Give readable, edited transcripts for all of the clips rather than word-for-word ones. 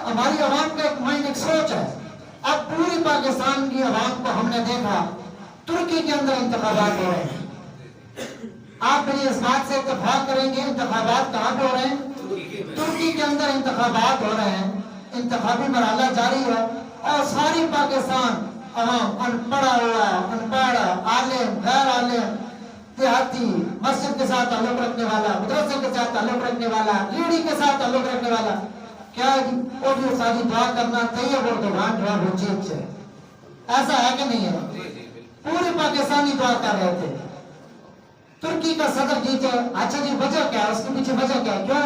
ہماری عوام کا ایک مائنڈ ایک سوچ ہے. اب پوری پاکستان کی عوام کو ہم نے دیکھا ترکی کے اندر انتخابات ہو رہے ہیں. آپ میری اس بات سے اتفاق کریں گے انتخابات کہاں پہ ہو رہے ہیں؟ ترکی کے اندر انتخابات ہو رہے ہیں. انتخابی مرحلہ جاری ہے اور ساری پاکستان عوام ان پڑھا ہوا ان پڑھ عالم غیر عالم دیہاتی مسجد کے ساتھ تعلق رکھنے والا مدرسے کے ساتھ تعلق رکھنے والا لیڈی کے ساتھ تعلق رکھنے والا کیا وہ بھی ساری دعا کرنا طیب اردوغان جو ہے وہ چیز ہے. ایسا ہے کہ نہیں ہے؟ پورے پاکستانی دعا کر رہے تھے ترکی کا صدر جیتے. اچھا جی وجہ کیا ہے؟ اس کے پیچھے وجہ کیا ہے؟ کیوں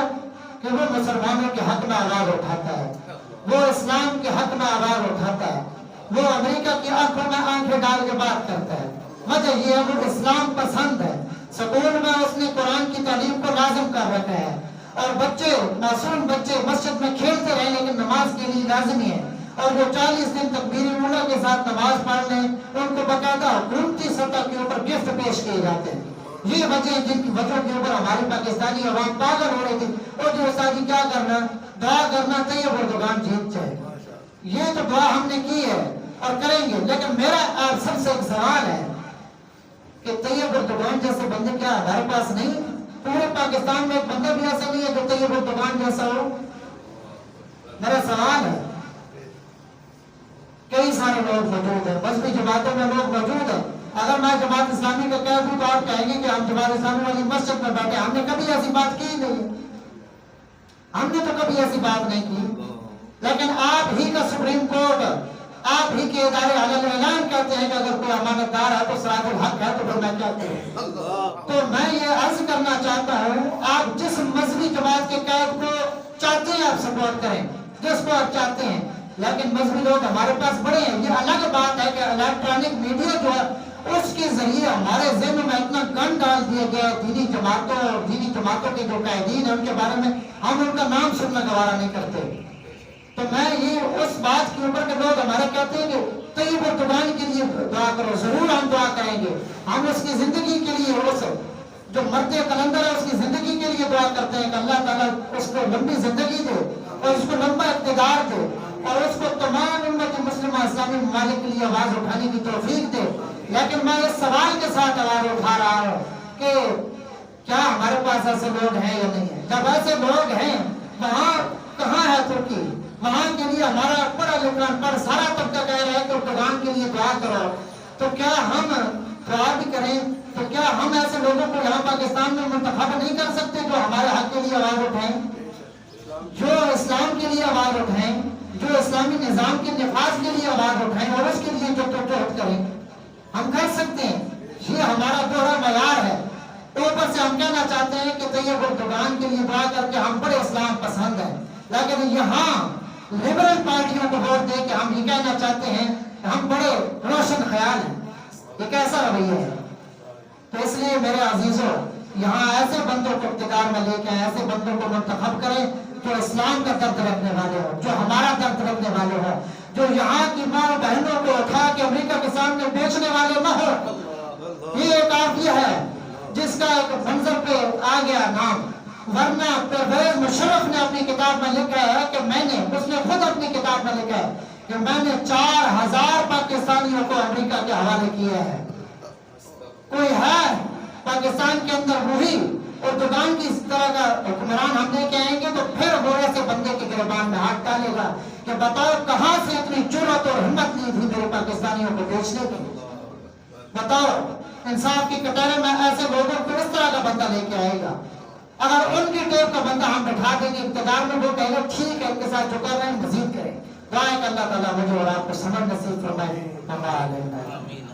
کہ وہ مسلمانوں کے حق میں آواز اٹھاتا ہے, وہ اسلام کے حق میں آواز اٹھاتا ہے, وہ امریکہ کی آنکھوں میں آنکھیں ڈال کے بات کرتا ہے. وجہ یہ ہے وہ اسلام پسند ہے. سکول میں اس نے قرآن کی تعلیم کو لازم کر رکھا ہے اور بچے معصوم بچے مسجد میں کھیلتے رہے لیکن نماز کے لیے لازمی ہے. اور جو 40 دن تکبیر اولیٰ کے ساتھ نماز پڑھ لیں ان کو باقاعدہ حکومتی سطح کے اوپر گفٹ پیش کیے جاتے ہیں. یہ وجہ جن کی وجہ کے اوپر ہماری پاکستانی عوام پاگل ہو رہی تھی. اور جو استادی کیا کرنا دعا کرنا طیب اردوغان جیت جائے. یہ تو دعا ہم نے کی ہے اور کریں گے, لیکن میرا آپ سب سے ایک سوال ہے کہ طیب اردوغان جیسے بندے کیا ہمارے پاس نہیں؟ پورے پاکستان میں ایک بندہ بھی ایسا نہیں ہے جو طیب اردوغان جیسا ہو. میرا سوال ہے کئی سارے لوگ موجود ہیں, مذہبی جماعتوں میں لوگ موجود ہیں. اگر میں جماعت اسلامی کا کہہ دوں تو آپ کہیں گے کہ ہم جماعت اسلامی والی مسجد میں بیٹھے, ہم نے کبھی ایسی بات کی نہیں, ہم نے تو کبھی ایسی بات نہیں کی. لیکن آپ ہی کا سپریم کورٹ آپ ہی کے ادارے علیہ اعلان کہتے ہیں کہ اگر کوئی امانت دار ہے تو صراط الحق ہے, تو پھر میں کیا کروں؟ تو میں یہ عرض کرنا چاہتا ہوں آپ جس مذہبی جماعت کے قائد کو چاہتے ہیں آپ سپورٹ کریں, جس کو آپ چاہتے ہیں. لیکن مذہبی لوگ ہمارے پاس بڑے ہیں. یہ الگ بات ہے کہ الیکٹرانک میڈیا جو ہے اس کے ذریعے ہمارے ذہن میں اتنا گن ڈال دیا گیا ہے دینی جماعتوں اور دینی جماعتوں کے جو قائدین ہیں ان کے بارے میں ہم ان کا نام سننا گوارا نہیں کرتے. تو میں یہ اس بات کے اوپر کہ لوگ ہمارے کہتے ہیں کہ طیب اردوغان کے لیے دعا کرو, ضرور ہم دعا کریں گے. ہم اس کی زندگی کے لیے اس جو مرد قلندر ہے اس کی زندگی کے لیے دعا کرتے ہیں کہ اللہ تعالیٰ اس کو لمبی زندگی دے اور اس کو لمبا اقتدار دے اور اس کو تمام امت مسلمہ اسلامی ممالک کے لیے آواز اٹھانے کی توفیق دے. لیکن میں اس سوال کے ساتھ آواز اٹھا رہا ہوں کہ کیا ہمارے پاس ایسے لوگ ہیں یا نہیں ہیں؟ جب ایسے لوگ ہیں وہاں کہاں ہے ترکی؟ وہاں کے لیے ہمارا پڑھا لکھا پر سارا طبقہ کہہ رہا ہے کہ اردوغان کے لیے دعا کرو. تو کیا ہم دعا بھی کریں؟ تو کیا ہم ایسے لوگوں کو یہاں پاکستان میں منتخب نہیں کر سکتے جو ہمارے حق کے لیے آواز اٹھائیں, جو اسلام کے لیے آواز اٹھائیں, جو اسلامی نظام کے نفاذ کے لیے آواز اٹھائیں اور اس کے لیے جو جہد کریں؟ ہم کر سکتے ہیں. یہ ہمارا دوہرا معیار ہے. اوپر سے ہم کہنا چاہتے ہیں کہ طیب اردوغان کے لیے دعا کر کے ہم بڑے اسلام پسند ہیں, لیکن یہاں لبرل پارٹیوں کو ووٹ دے کے ہم یہ کہنا چاہتے ہیں کہ ہم بڑے روشن خیال ہیں. یہ کیسا رویہ ہے؟ تو اس لیے میرے عزیزوں یہاں ایسے بندوں کو اقتدار میں لے کے ایسے بندوں کو منتخب کریں جو اسلام کا درد رکھنے والے ہو, جو ہمارا درد رکھنے والے ہو, جو یہاں کی ماں بہنوں کو اٹھا کے امریکہ کے سامنے بیچنے والے نہ ہو. یہ ایک عافیہ ہے جس کا ایک منظر پہ آ گیا نام, ورنہ پرویز مشرف نے اپنی کتاب میں لکھا ہے کہ اس نے خود اپنی کتاب میں لکھا ہے کہ میں نے 4000 پاکستانیوں کو امریکہ کے حوالے کیا ہے. کوئی ہے پاکستان کے اندر وہی اردوغان کی اس طرح کا حکمران ہم لے کے آئیں گے تو پھر وہ ایسے بندے کے گربان میں ہاتھ ڈالے گا کہ بتاؤ کہاں سے اتنی جرأت اور ہمت نہیں تھی میرے پاکستانیوں کو بیچنے کی. بتاؤ انصاف کی کٹارے میں ایسے لوگوں کو اس طرح کا بندہ لے کے آئے گا. اگر ان کی ٹیپ کا بندہ ہم بٹھا دیں گے اقتدار میں, وہ کہے گا ٹھیک ہے ان کے ساتھ جو کر رہے ہیں مزید کریں. دعائیں کہ اللہ تعالیٰ مجھے اور آپ کو سمجھ نصیب فرمائے. آمین.